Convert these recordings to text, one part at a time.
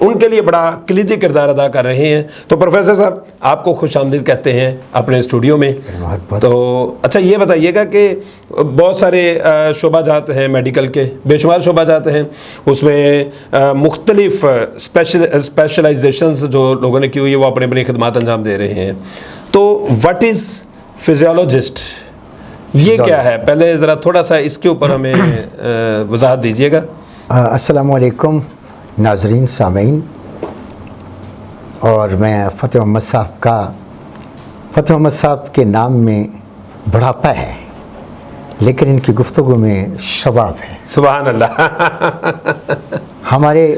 ان کے لیے بڑا کلیدی کردار ادا کر رہے ہیں. تو پروفیسر صاحب آپ کو خوش آمدید کہتے ہیں اپنے اسٹوڈیو میں. تو اچھا یہ بتائیے گا کہ بہت سارے شعبہ جات ہیں میڈیکل کے، بے شمار شعبہ جات ہیں، اس میں مختلف اسپیشلائزیشنز جو لوگوں نے کی ہوئی ہے وہ اپنی اپنی خدمات انجام دے رہے ہیں. تو واٹ از فزیولوجسٹ، یہ کیا ہے؟ پہلے ذرا تھوڑا سا اس کے اوپر ہمیں وضاحت دیجیے گا. السلام علیکم ناظرین سامعین. اور میں فتح محمد صاحب کے نام میں بڑھاپا ہے، لیکن ان کی گفتگو میں شباب ہے. سبحان اللہ. ہمارے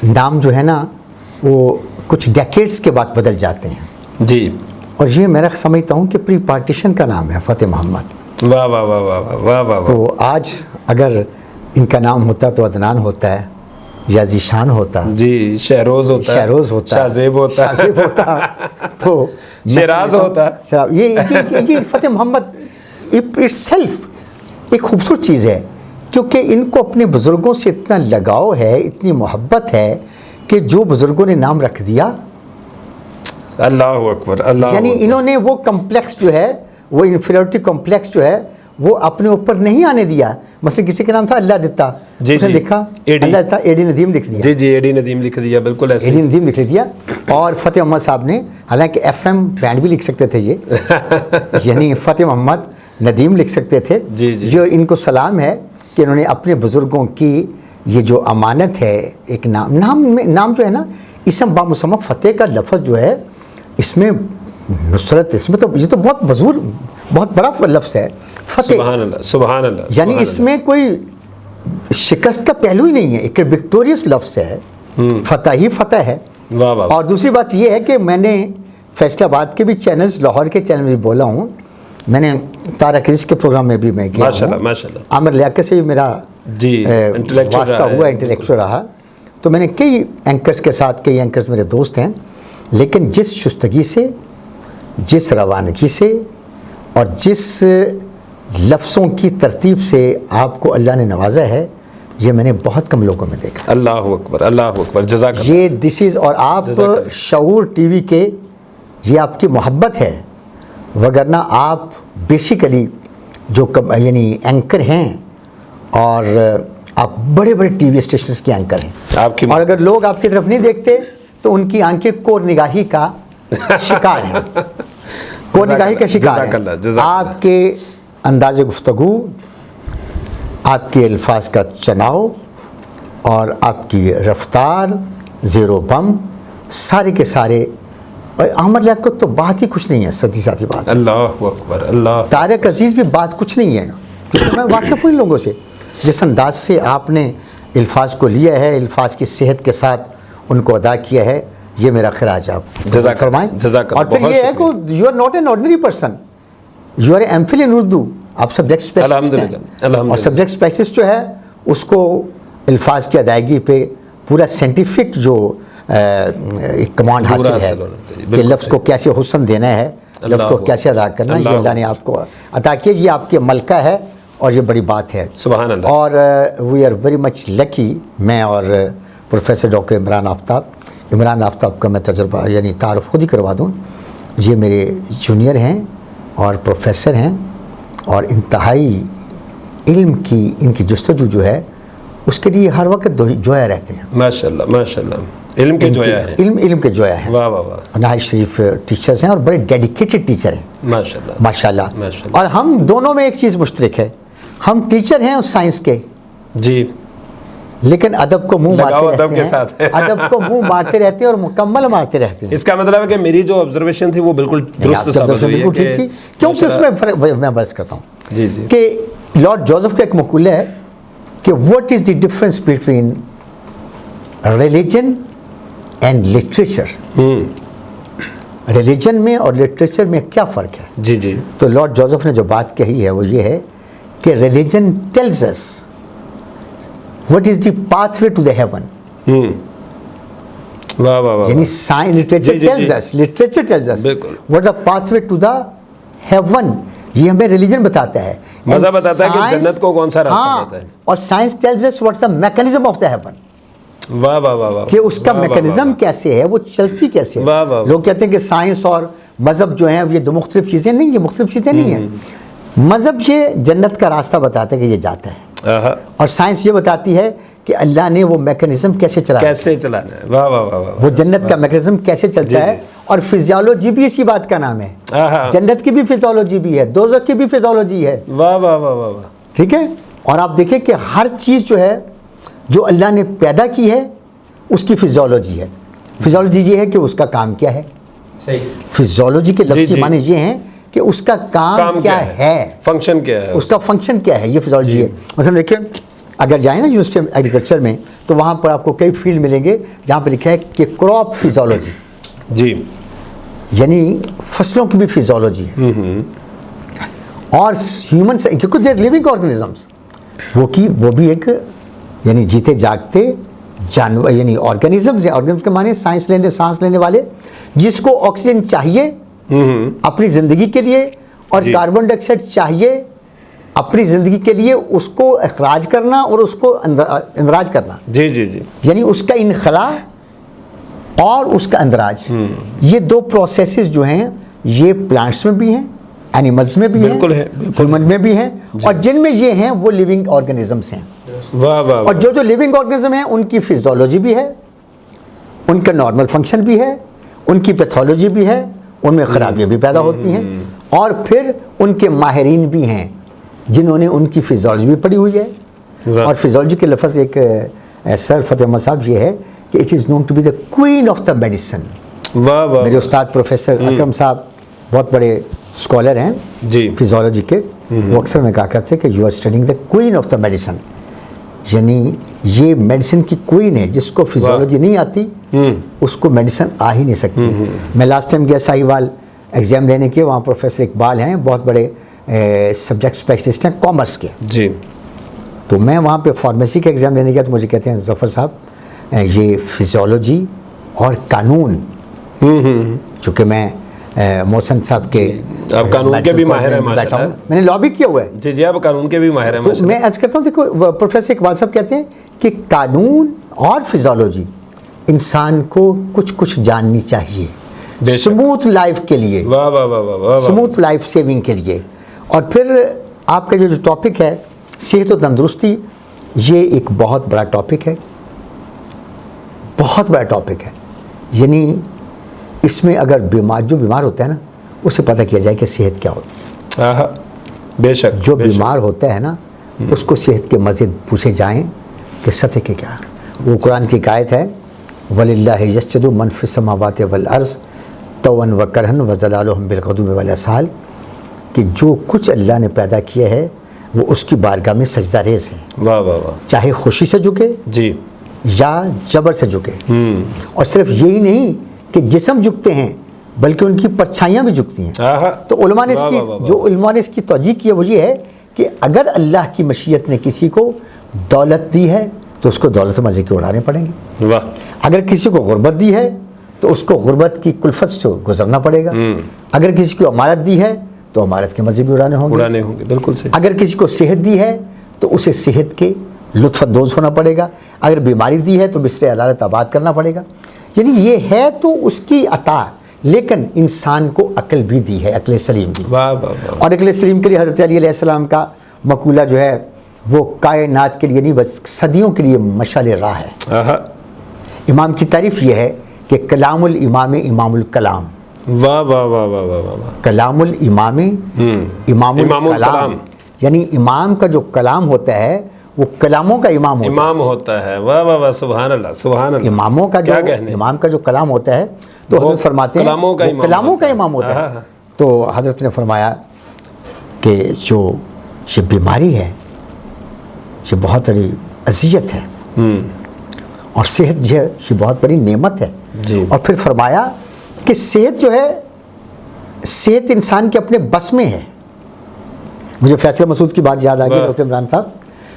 نام جو ہے نا وہ کچھ ڈیکیڈز کے بعد بدل جاتے ہیں. جی. اور یہ میرا سمجھتا ہوں کہ پری پارٹیشن کا نام ہے فتح محمد. واہ واہ واہ واہ واہ واہ. تو آج اگر ان کا نام ہوتا تو عدنان ہوتا ہے یا ذیشان ہوتا، جی، شہروز ہوتا، شاہزیب ہوتا، تو شیراز ہوتا. یہ فتح محمد اٹ سیلف ایک خوبصورت چیز ہے، کیونکہ ان کو اپنے بزرگوں سے اتنا لگاؤ ہے، اتنی محبت ہے کہ جو بزرگوں نے نام رکھ دیا. اللہ اکبر. اللہ یعنی انہوں نے وہ کمپلیکس جو ہے، وہ انفیریورٹی کمپلیکس جو ہے وہ اپنے اوپر نہیں آنے دیا. مثلا کسی کا نام تھا اللہ دتا، اس نے لکھا اللہ دتا، اے ڈی ندیم لکھ دیا. جی، اے ڈی ندیم لکھ دیا، بالکل ایسے اے ڈی ندیم لکھ دیا. اور فتح محمد صاحب نے حالانکہ ایف ایم بینڈ بھی لکھ سکتے تھے یہ یعنی فتح محمد ندیم لکھ سکتے تھے. جو ان کو سلام ہے کہ انہوں نے اپنے بزرگوں کی یہ جو امانت ہے، ایک نام جو ہے نا، اسم با مسمى فتح کا لفظ جو ہے، اس میں نصرت، اس میں تو یہ تو بہت بڑا لفظ ہے فتح. سبحان اللہ، سبحان اللہ. یعنی اس میں کوئی شکست کا پہلو ہی نہیں ہے، ایک وکٹوریس لفظ ہے. فتح ہی فتح ہے. اور دوسری بات یہ ہے کہ میں نے فیصل آباد کے بھی چینلز، لاہور کے چینل میں بھی بولا ہوں. میں نے طارق عزیز کے پروگرام میں بھی میں گیا ہوں. عامر لیاقت سے بھی میرا واسطہ ہوا، انٹلیکچوئل رہا. تو میں نے کئی اینکرز کے ساتھ، کئی اینکرز میرے دوست ہیں، لیکن جس شستگی سے، جس روانگی سے اور جس لفظوں کی ترتیب سے آپ کو اللہ نے نوازا ہے، یہ میں نے بہت کم لوگوں میں دیکھا. اللہ اکبر، اللہ اکبر. جزاک اللہ. یہ دس از، اور آپ شعور ٹی وی کے، یہ آپ کی محبت ہے، وگرنہ آپ بیسیکلی جو یعنی اینکر ہیں، اور آپ بڑے بڑے ٹی وی اسٹیشنز کے اینکر ہیں. اور اگر لوگ آپ کی طرف نہیں دیکھتے تو ان کی آنکھیں کور نگاہی کا شکار ہیں. کور نگاہی کا شکار ہیں. آپ کے انداز گفتگو، آپ کے الفاظ کا چناؤ اور آپ کی رفتار، زیر و بم، سارے کے سارے. اور عامر لیاقت تو بات ہی کچھ نہیں ہے، ساتھی بات. اللہ اکبر. اللہ. طارق عزیز بھی بات کچھ نہیں ہے، کیونکہ میں واقف ہوں ان لوگوں سے. جس انداز سے آپ نے الفاظ کو لیا ہے، الفاظ کی صحت کے ساتھ ان کو ادا کیا ہے، یہ میرا خراج آپ فرمائیں. اور پھر یہ ہے کہ you are not an ordinary person, you are a MPhil in Urdu. آپ سبجیکٹ اسپیشلسٹ ہیں، اور سبجیکٹ اسپیشلسٹ جو ہے اس کو الفاظ کی ادائیگی پہ پورا سائنٹیفک جو ایک کمانڈ حاصل ہے کہ لفظ کو کیسے حسن دینا ہے، لفظ کو کیسے ادا کرنا ہے، یہ اللہ نے آپ کو عطا کیا. یہ آپ کے ملکہ ہے اور یہ بڑی بات ہے. سبحان اللہ. اور وی آر ویری مچ لکی. میں اور پروفیسر ڈاکٹر عمران آفتاب کا میں تجربہ یعنی تعارف خود ہی کروا دوں. یہ میرے جونیئر ہیں اور پروفیسر ہیں، اور انتہائی علم کی ان کی جستجو جو ہے اس کے لیے ہر وقت جویا رہتے ہیں. ماشاء اللہ، ماشاء اللہ. علم کے جویا ہیں. علم کے جویا ہیں. واہ واہ واہ. نہایت شریف ٹیچرز ہیں اور بڑے ڈیڈیکیٹڈ ٹیچر ہیں. ماشاء اللہ، ماشاء اللہ. اور ہم دونوں میں ایک چیز مشترک ہے، ہم ٹیچر ہیں اس سائنس کے. جی. لیکن ادب کو منہ مارتے رہتے ہیں اور مکمل مارتے رہتے ہیں. اس کا مطلب ہے کہ میری جو آبزرویشن تھی وہ بالکل درست ثابت ہوئی ہے. کیونکہ اس میں میں برس کرتا ہوں جی جی کہ لارڈ جوزف کا ایک مقولہ ہے کہ what is the difference between religion and literature. Religion میں اور لٹریچر میں کیا فرق ہے؟ جی جی. تو لارڈ جوزف نے جو بات کہی ہے وہ یہ ہے کہ religion tells us what is the pathway to the heaven. واہ واہ واہ. یعنی literature tells us what the pathway to the heaven. یہ ہمیں ریلیجن بتاتا ہے، مذہب بتاتا ہے کہ جنت کو کون سا راستہ جاتا ہے. اور science tells us what the mechanism of the heaven. واہ واہ واہ واہ، کہ اس کا واہ واہ میکانزم واہ، کیسے ہے، وہ چلتی کیسے ہے. واہ واہ. لوگ کہتے ہیں کہ سائنس اور مذہب جو ہیں یہ دو مختلف چیزیں نہیں، یہ مختلف چیزیں نہیں ہیں. مذہب یہ جنت کا راستہ بتاتا ہے کہ یہ جاتا ہے، آہا، اور سائنس یہ بتاتی ہے کہ اللہ نے وہ میکانزم کیسے چلایا، کیسے چلانا ہے. واہ واہ واہ واہ، وہ جنت کا میکانزم کیسے جی، چلتا ہے. جی. اور فزیولوجی بھی اسی بات کا نام ہے. آہا، جنت کی بھی فزیولوجی بھی ہے، دوزخ کی بھی فزیولوجی ہے. واہ واہ واہ واہ واہ، ٹھیک ہے. اور آپ دیکھیں کہ ہر چیز جو ہے جو اللہ نے پیدا کی ہے اس کی فزیولوجی ہے. فزیولوجی یہ ہے کہ اس کا کام کیا ہے. صحیح. فزیولوجی کے لفظی جی. معنی یہ ہیں کہ اس کا کام کیا ہے، فنکشن کیا ہے اس کا فنکشن کیا ہے، یہ فزیولوجی جی. ہے. مثلا دیکھیں اگر جائیں نا یونیورسٹی آف ایگریکلچر میں تو وہاں پر آپ کو کئی فیلڈ ملیں گے جہاں پہ لکھا ہے کہ کراپ فزیولوجی، جی. یعنی فصلوں کی بھی فزیولوجی ہے. اور ہیومنس کیونکہ دے آر لیونگ آرگنزمس، وہ بھی ایک یعنی جیتے جاگتے جانور یعنی آرگنزمز ہیں. آرگنزم کے معنی سانس لینے والے جس کو آکسیجن چاہیے اپنی زندگی کے لیے اور جی. کاربن ڈائی آکسائڈ چاہیے اپنی زندگی کے لیے، اس کو اخراج کرنا اور اس کو اندراج کرنا، جی جی جی، یعنی اس کا انخلا اور اس کا اندراج. یہ دو پروسیسز جو ہیں یہ پلانٹس میں بھی ہیں، اینیملز میں بھی ہیں، بالکل ہے، بالکل ہیومن میں بھی ہیں، اور جن میں یہ ہیں وہ لیونگ آرگنزمس ہیں. واہ واہ اور جو لیونگ آرگنزم ہیں ان کی فزیولوجی بھی ہے، ان کا نارمل فنکشن بھی ہے، ان کی پیتھولوجی بھی ہے، ان میں خرابیاں بھی پیدا ہوتی ہیں، اور پھر ان کے ماہرین بھی ہیں جنہوں نے ان کی فزیولوجی بھی پڑھی ہوئی ہے. واہ. اور فزیولوجی کے لفظ ایک سر فتح احمد صاحب یہ ہے کہ it is known to be the queen of the medicine. واہ واہ، میرے استاد پروفیسر اکرم صاحب بہت بڑے اسکالر ہیں جی. فزیولوجی کے، وہ اکثر میں کہا کرتے کہ you are studying the queen of the medicine, یعنی یہ میڈیسن کی کوئین ہے. جس کو فزیولوجی نہیں آتی اس کو میڈیسن آ ہی نہیں سکتی. میں لاسٹ ٹائم گیا ساہیوال ایگزام لینے کے، وہاں پروفیسر اقبال ہیں بہت بڑے سبجیکٹ اسپیشلسٹ ہیں کامرس کے. جی. تو میں وہاں پہ فارمیسی کا ایگزام لینے گیا تو مجھے کہتے ہیں ظفر صاحب یہ فزیولوجی اور قانون، چونکہ میں محسن صاحب کے آپ قانون کے بھی ماہر ہیں ماشاء اللہ. میں نے لا بھی کیا ہوا ہے. جی جی، آپ قانون کے بھی ماہر ہیں تو ماشاء میں اللہ. عرض کرتا ہوں دیکھو پروفیسر اقبال صاحب کہتے ہیں کہ قانون اور فزیولوجی انسان کو کچھ جاننی چاہیے سموتھ لائف کے لیے، واہ واہ واہ واہ واہ، سموتھ لائف سیونگ کے لیے. اور پھر آپ کا جو ٹاپک ہے صحت و تندرستی، یہ ایک بہت بڑا ٹاپک ہے، بہت بڑا ٹاپک ہے. یعنی اس میں اگر جو بیمار ہوتا ہے نا اسے پتہ کیا جائے کہ صحت کیا ہوتی ہے. آہا، بے شک. جو بیمار ہوتا ہے نا اس کو صحت کے مزید پوچھے جائیں کہ سطح کے کیا. وہ قرآن کی آیت ہے وَلِلَّهِ يَسْجُدُ مَنْ فِي السَّمَاوَاتِ وَالْأَرْضِ طَوْعًا وَكَرْهًا وَظِلَالُهُم بِالْغُدُوِّ وَالْآصَالِ، کہ جو کچھ اللہ نے پیدا کیا ہے وہ اس کی بارگاہ میں سجدہ ریز ہے، واہ واہ واہ، چاہے خوشی سے جھکے جی. یا جبر سے جھکے. اور صرف یہی نہیں کہ جسم جھکتے ہیں بلکہ ان کی پرچھائیاں بھی جھکتی ہیں. آہا، تو علماء نے اس کی واہ واہ واہ. جو علماء نے اس کی توجیہ کی ہے وہ یہ ہے کہ اگر اللہ کی مشیت نے کسی کو دولت دی ہے تو اس کو دولت مزے کے اڑانے پڑیں گے. واہ، اگر کسی کو غربت دی ہے تو اس کو غربت کی کلفت سے گزرنا پڑے گا. اگر کسی کو امارت دی ہے تو امارت کے مزے بھی اڑانے ہوں گے. بالکل صحیح. اگر کسی کو صحت دی ہے تو اسے صحت کے لطف اندوز ہونا پڑے گا. اگر بیماری دی ہے تو بستر عدالت آباد کرنا پڑے گا. یعنی یہ ہے تو اس کی عطا، لیکن انسان کو عقل بھی دی ہے، عقل سلیم دی. واہ واہ واہ، اور عقل سلیم کے لیے حضرت علی علیہ السلام کا مقولہ جو ہے وہ کائنات کے لیے نہیں بس صدیوں کے لیے مشعل راہ ہے. آہا، امام کی تعریف یہ ہے کہ کلام الامام امام الکلام. واہ واہ واہ واہ واہ واہ، کلام الامام امام الکلام، یعنی امام کا جو کلام ہوتا ہے وہ کلاموں کا امام ہوتا ہے. امام ہوتا ہے. واہ واہ واہ، سبحان اللہ سبحان اللہ. اماموں کا جو کیا کہنے. امام کا جو کلام ہوتا ہے تو وہ حضرت فرماتے ہیں کلاموں کا وہ امام کلاموں کا ہوتا ہے. امام ہوتا ہاں، ہے. ہاں. تو حضرت نے فرمایا کہ جو یہ بیماری ہے یہ بہت بڑی اذیت ہے اور صحت جو ہے یہ بہت بڑی نعمت ہے. جی. اور پھر فرمایا کہ صحت جو ہے صحت انسان کے اپنے بس میں ہے. مجھے فیصل مسعود کی بات یاد آ گئی. ڈاکٹر عمران صاحب،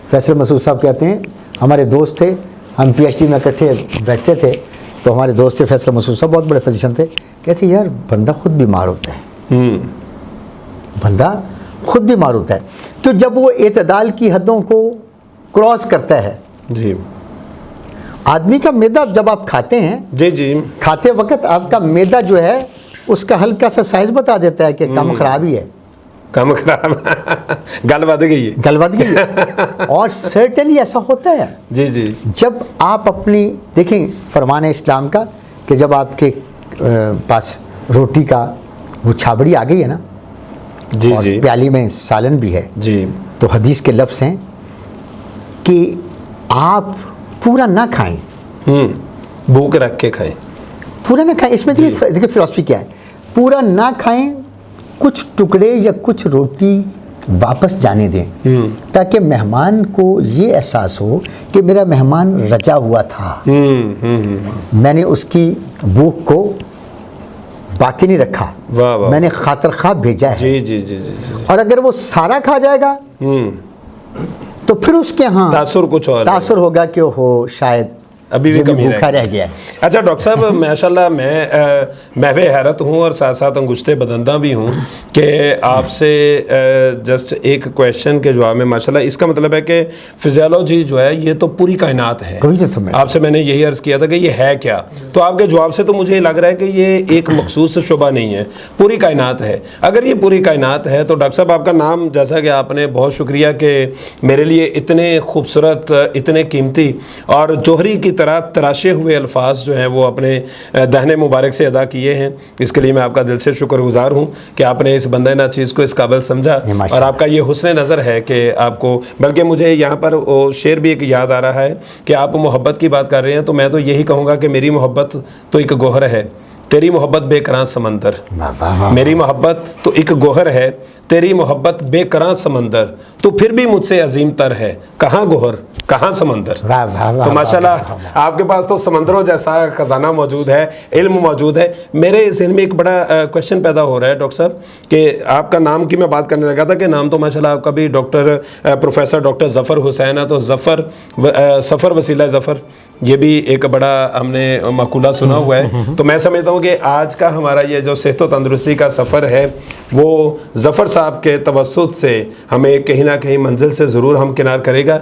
فیصل مسعود صاحب کہتے ہیں ہمارے دوست تھے، ہم پی ایچ ڈی میں اکٹھے بیٹھتے تھے تو ہمارے دوست تھے فیصل مسعود صاحب، بہت بڑے فزیشین تھے. کہتے یار بندہ خود بیمار ہوتا ہے، بندہ خود بیمار ہوتا ہے. تو جب وہ اعتدال کی حدوں کو کراس کرتا ہے جی، آدمی کا میدا جب آپ کھاتے ہیں، جی جی کھاتے وقت آپ کا میدا جو ہے اس کا ہلکا سا سائز بتا دیتا ہے کہ کم خرابی ہے، کم خراب گل ود گئی ہے، گل ود گئی ہے۔ اور سرٹنلی ایسا ہوتا ہے جی جی جب آپ اپنی دیکھیں فرمان اسلام کا کہ جب آپ کے پاس روٹی کا وہ چھابڑی آ گئی ہے نا، جی اور جی پیالی میں سالن بھی ہے، جی تو حدیث کے لفظ ہیں کہ آپ پورا نہ کھائیں، بھوک رکھ کے کھائیں، پورا نہ کھائیں۔ اس میں دیکھیں فلسفی کیا ہے، پورا نہ کھائیں، کچھ ٹکڑے یا کچھ روٹی واپس جانے دیں تاکہ مہمان کو یہ احساس ہو کہ میرا مہمان رجا ہوا تھا، میں نے اس کی بھوک کو باقی نہیں رکھا، واہ واہ، میں نے خاطر خواہ بھیجا ہے۔ جی جی جی جی اور اگر وہ سارا کھا جائے گا تو پھر اس کے ہاں تاثر کچھ اور ہے۔ تاثر ہوگا کہ وہ شاید ابھی بھی یہ کمی بھوکا رہ گیا ہے۔ اچھا ڈاکٹر صاحب، ماشاءاللہ میں محو حیرت ہوں اور ساتھ ساتھ انگشت بدندہ بھی ہوں کہ آپ سے جسٹ ایک کویشچن کے جواب میں ماشاءاللہ، اس کا مطلب ہے کہ فزیولوجی جو ہے یہ تو پوری کائنات ہے۔ آپ سے میں نے یہی عرض کیا تھا کہ یہ ہے کیا، تو آپ کے جواب سے تو مجھے لگ رہا ہے کہ یہ ایک مخصوص شعبہ نہیں ہے، پوری کائنات ہے۔ اگر یہ پوری کائنات ہے تو ڈاکٹر صاحب آپ کا نام، جیسا کہ آپ نے، بہت شکریہ کہ میرے لیے اتنے خوبصورت، اتنے قیمتی اور جوہری کی طرح تراشے ہوئے الفاظ جو ہیں وہ اپنے دہنے مبارک سے ادا کیے ہیں۔ اس کے لیے میں آپ کا دل سے شکر گزار ہوں کہ آپ نے اس بندہ ناچیز کو اس قابل سمجھا، اور آپ کا یہ حسن نظر ہے کہ آپ کو، بلکہ مجھے یہاں پر وہ شعر بھی ایک یاد آ رہا ہے کہ آپ محبت کی بات کر رہے ہیں، تو میں تو یہی کہوں گا کہ میری محبت تو ایک گوہر ہے، تیری محبت بے کراں سمندر، میری محبت تو ایک گوہر ہے، تیری محبت بے کراں سمندر، تو پھر بھی مجھ سے عظیم تر ہے، کہاں گوہر کہاں سمندر۔ تو ماشاءاللہ آپ کے پاس تو سمندروں جیسا خزانہ موجود ہے، علم موجود ہے۔ میرے ذہن میں ایک بڑا کویشچن پیدا ہو رہا ہے ڈاکٹر صاحب کہ آپ کا نام کی میں بات کرنے لگا تھا کہ نام تو ماشاءاللہ آپ کا بھی پروفیسر ڈاکٹر ظفر حسین ہے، تو سفر وسیلہ ظفر، یہ بھی ایک بڑا ہم نے مقولہ سنا ہوا ہے۔ تو میں سمجھتا ہوں کہ آج کا ہمارا یہ جو صحت و تندرستی کا سفر ہے وہ ظفر صاحب کے توسط سے ہمیں کہیں نہ کہیں منزل سے ضرور ہمکنار کرے گا۔